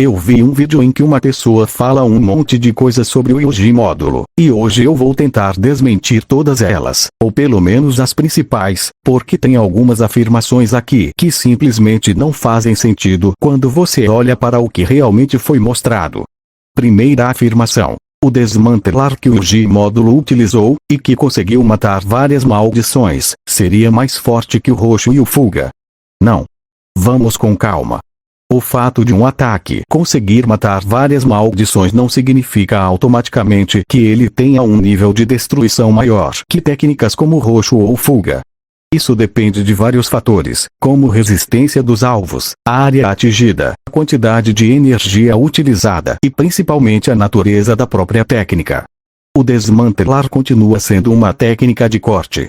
Eu vi um vídeo em que uma pessoa fala um monte de coisas sobre o Yuji módulo, e hoje eu vou tentar desmentir todas elas, ou pelo menos as principais, porque tem algumas afirmações aqui que simplesmente não fazem sentido quando você olha para o que realmente foi mostrado. Primeira afirmação. O desmantelar que o Yuji módulo utilizou, e que conseguiu matar várias maldições, seria mais forte que o Roxo e o Fuga. Não. Vamos com calma. O fato de um ataque conseguir matar várias maldições não significa automaticamente que ele tenha um nível de destruição maior que técnicas como Roxo ou Fuga. Isso depende de vários fatores, como resistência dos alvos, a área atingida, a quantidade de energia utilizada e principalmente a natureza da própria técnica. O desmantelar continua sendo uma técnica de corte.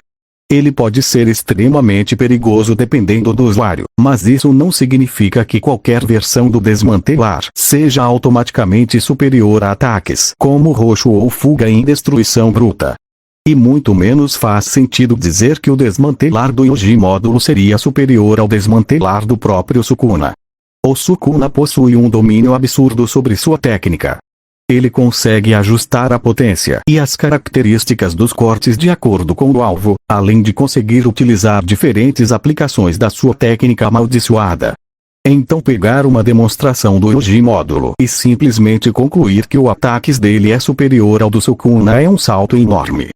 Ele pode ser extremamente perigoso dependendo do usuário, mas isso não significa que qualquer versão do desmantelar seja automaticamente superior a ataques como Roxo ou Fuga em destruição bruta. E muito menos faz sentido dizer que o desmantelar do Yuji módulo seria superior ao desmantelar do próprio Sukuna. O Sukuna possui um domínio absurdo sobre sua técnica. Ele consegue ajustar a potência e as características dos cortes de acordo com o alvo, além de conseguir utilizar diferentes aplicações da sua técnica amaldiçoada. Então pegar uma demonstração do Yuji módulo e simplesmente concluir que o ataques dele é superior ao do Sukuna é um salto enorme.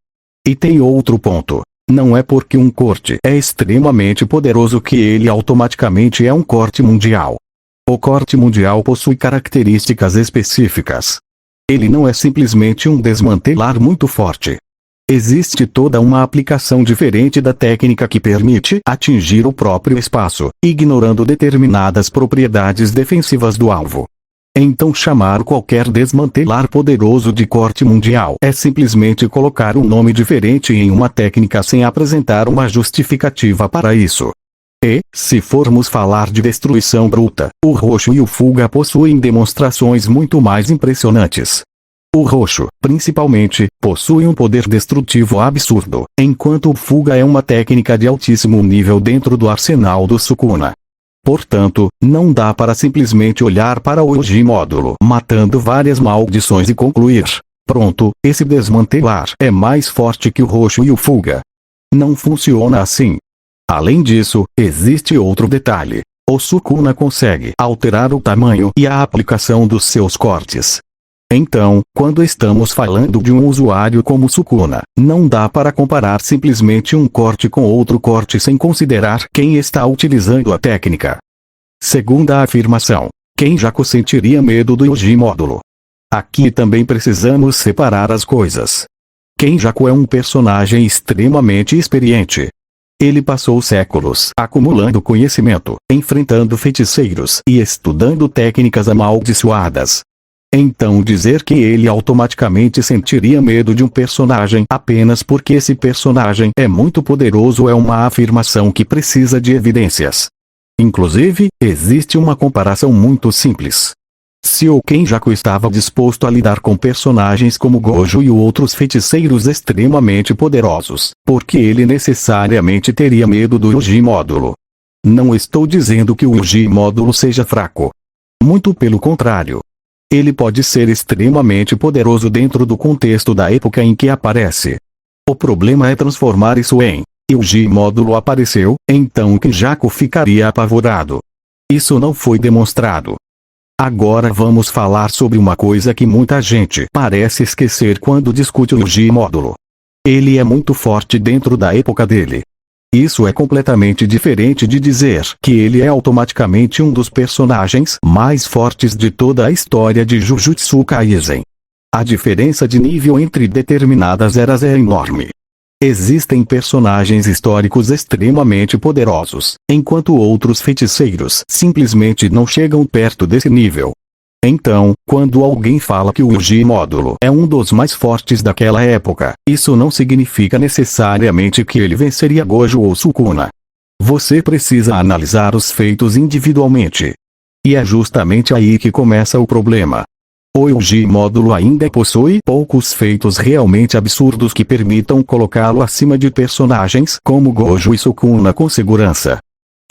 E tem outro ponto. Não é porque um corte é extremamente poderoso que ele automaticamente é um corte mundial. O corte mundial possui características específicas. Ele não é simplesmente um desmantelar muito forte. Existe toda uma aplicação diferente da técnica que permite atingir o próprio espaço, ignorando determinadas propriedades defensivas do alvo. Então chamar qualquer desmantelar poderoso de corte mundial é simplesmente colocar um nome diferente em uma técnica sem apresentar uma justificativa para isso. E, se formos falar de destruição bruta, o Roxo e o Fuga possuem demonstrações muito mais impressionantes. O Roxo, principalmente, possui um poder destrutivo absurdo, enquanto o Fuga é uma técnica de altíssimo nível dentro do arsenal do Sukuna. Portanto, não dá para simplesmente olhar para o Yuji módulo matando várias maldições e concluir: pronto, esse desmantelar é mais forte que o Roxo e o Fuga. Não funciona assim. Além disso, existe outro detalhe. O Sukuna consegue alterar o tamanho e a aplicação dos seus cortes. Então, quando estamos falando de um usuário como Sukuna, não dá para comparar simplesmente um corte com outro corte sem considerar quem está utilizando a técnica. Segunda afirmação. Kenjaku sentiria medo do Yuji módulo. Aqui também precisamos separar as coisas. Kenjaku é um personagem extremamente experiente. Ele passou séculos acumulando conhecimento, enfrentando feiticeiros e estudando técnicas amaldiçoadas. Então dizer que ele automaticamente sentiria medo de um personagem apenas porque esse personagem é muito poderoso é uma afirmação que precisa de evidências. Inclusive, existe uma comparação muito simples. Se o Kenjaku estava disposto a lidar com personagens como Gojo e outros feiticeiros extremamente poderosos, por que ele necessariamente teria medo do Yuji módulo? Não estou dizendo que o Yuji módulo seja fraco. Muito pelo contrário. Ele pode ser extremamente poderoso dentro do contexto da época em que aparece. O problema é transformar isso em Yuji módulo apareceu, então Kenjaku ficaria apavorado. Isso não foi demonstrado. Agora vamos falar sobre uma coisa que muita gente parece esquecer quando discute o Yuji módulo. Ele é muito forte dentro da época dele. Isso é completamente diferente de dizer que ele é automaticamente um dos personagens mais fortes de toda a história de Jujutsu Kaisen. A diferença de nível entre determinadas eras é enorme. Existem personagens históricos extremamente poderosos, enquanto outros feiticeiros simplesmente não chegam perto desse nível. Então, quando alguém fala que o Yuji módulo é um dos mais fortes daquela época, isso não significa necessariamente que ele venceria Gojo ou Sukuna. Você precisa analisar os feitos individualmente. E é justamente aí que começa o problema. O Yuji módulo ainda possui poucos feitos realmente absurdos que permitam colocá-lo acima de personagens como Gojo e Sukuna com segurança.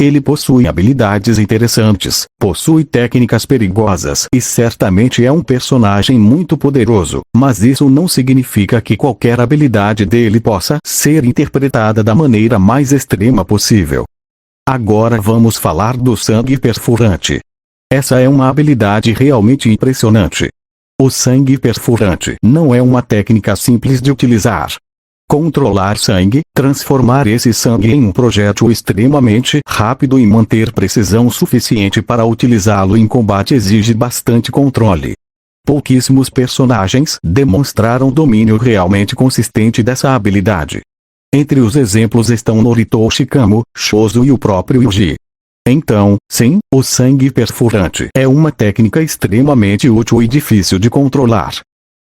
Ele possui habilidades interessantes, possui técnicas perigosas e certamente é um personagem muito poderoso, mas isso não significa que qualquer habilidade dele possa ser interpretada da maneira mais extrema possível. Agora vamos falar do sangue perfurante. Essa é uma habilidade realmente impressionante. O sangue perfurante não é uma técnica simples de utilizar. Controlar sangue, transformar esse sangue em um projétil extremamente rápido e manter precisão suficiente para utilizá-lo em combate exige bastante controle. Pouquíssimos personagens demonstraram domínio realmente consistente dessa habilidade. Entre os exemplos estão Naruto, Shikamo, Chozo e o próprio Yuji. Então, sim, o sangue perfurante é uma técnica extremamente útil e difícil de controlar.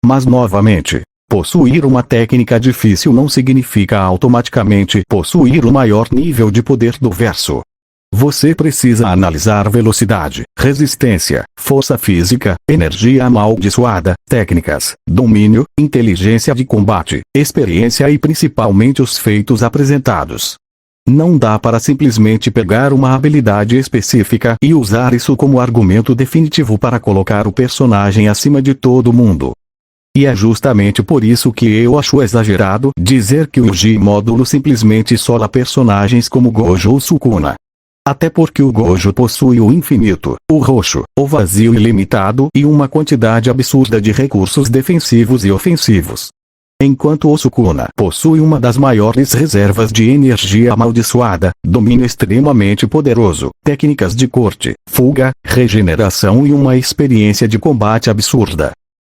Mas novamente, possuir uma técnica difícil não significa automaticamente possuir o maior nível de poder do verso. Você precisa analisar velocidade, resistência, força física, energia amaldiçoada, técnicas, domínio, inteligência de combate, experiência e principalmente os feitos apresentados. Não dá para simplesmente pegar uma habilidade específica e usar isso como argumento definitivo para colocar o personagem acima de todo mundo. E é justamente por isso que eu acho exagerado dizer que o Yuji módulo simplesmente sola personagens como Gojo ou Sukuna. Até porque o Gojo possui o infinito, o roxo, o vazio ilimitado e uma quantidade absurda de recursos defensivos e ofensivos. Enquanto o Sukuna possui uma das maiores reservas de energia amaldiçoada, domínio extremamente poderoso, técnicas de corte, fuga, regeneração e uma experiência de combate absurda.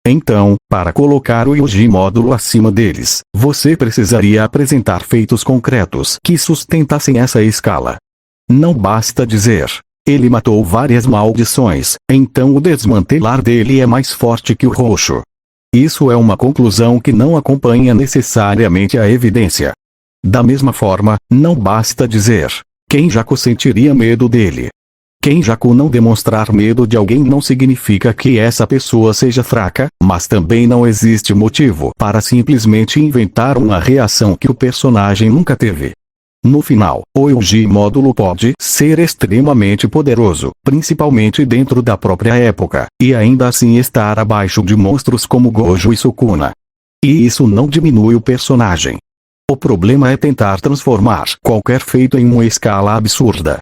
Então, para colocar o Yuji módulo acima deles, você precisaria apresentar feitos concretos que sustentassem essa escala. Não basta dizer, ele matou várias maldições, então o desmantelar dele é mais forte que o roxo. Isso é uma conclusão que não acompanha necessariamente a evidência. Da mesma forma, não basta dizer, Kenjaku sentiria medo dele. Kenjaku não demonstrar medo de alguém não significa que essa pessoa seja fraca, mas também não existe motivo para simplesmente inventar uma reação que o personagem nunca teve. No final, o Yuji módulo pode ser extremamente poderoso, principalmente dentro da própria época, e ainda assim estar abaixo de monstros como Gojo e Sukuna. E isso não diminui o personagem. O problema é tentar transformar qualquer feito em uma escala absurda.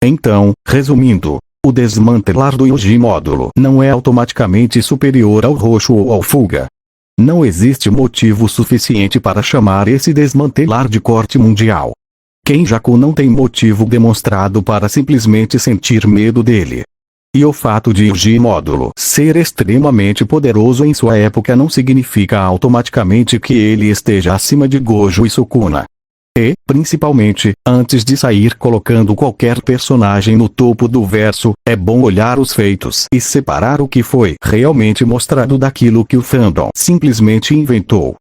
Então, resumindo, o desmantelar do Yuji módulo não é automaticamente superior ao roxo ou ao fuga. Não existe motivo suficiente para chamar esse desmantelar de corte mundial. Kenjaku não tem motivo demonstrado para simplesmente sentir medo dele. E o fato de Yuji módulo ser extremamente poderoso em sua época não significa automaticamente que ele esteja acima de Gojo e Sukuna. E, principalmente, antes de sair colocando qualquer personagem no topo do verso, é bom olhar os feitos e separar o que foi realmente mostrado daquilo que o fandom simplesmente inventou.